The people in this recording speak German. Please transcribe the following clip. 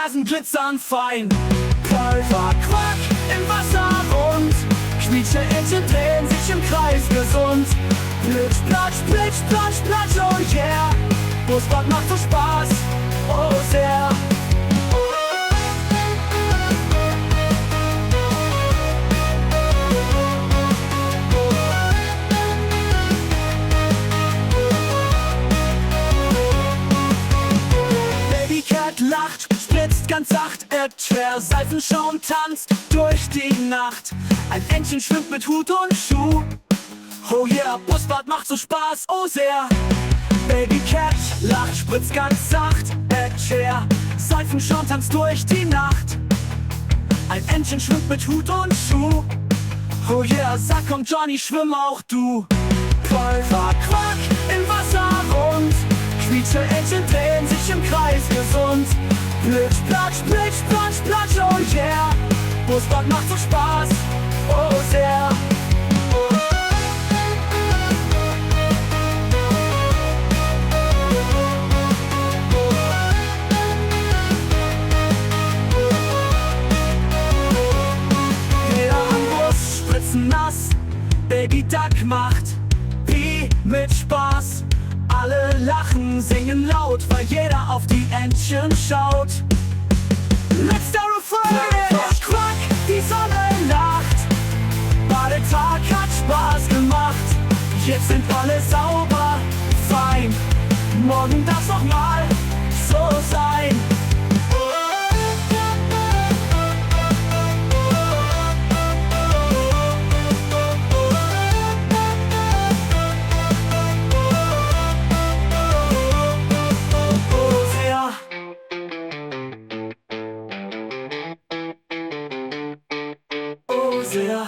Fersen glitzern fein. Pulver, Quack im Wasser rund, Quietscheentchen drehen sich im Kreis gesund. Plitsch, platsch, plitsch, platsch, platsch, oh yeah, Busfahrt macht so Spaß, oh sehr. Babycat lacht, spritzt ganz sacht, schwer Seifenschaum tanzt durch die Nacht. Ein Entchen schwimmt mit Hut und Schuh, oh yeah, Busfahrt macht so Spaß, oh sehr. Babycat lacht, spritzt ganz sacht, schwer Seifenschaum tanzt durch die Nacht. Ein Entchen schwimmt mit Hut und Schuh, oh yeah, sag komm Johnny, schwimm auch du. Pulver, Quack im Wasser rund, Quietscheentchen drehen sich im Kreis gesund. Plitsch, platsch, plitsch, platsch, platsch, oh yeah, Busfahrt macht so Spaß, oh sehr. Jeder am Bus spritzen nass, Baby Duck macht Pi mit Spaß. Alle lachen, singen laut, weil jeder auf die Entchen schaut. Letzter Refrain, Quack, die Sonne lacht. Badetag hat Spaß gemacht. Jetzt sind alle sauber, fein. Morgen darf's noch mal so sein. Oh sehr.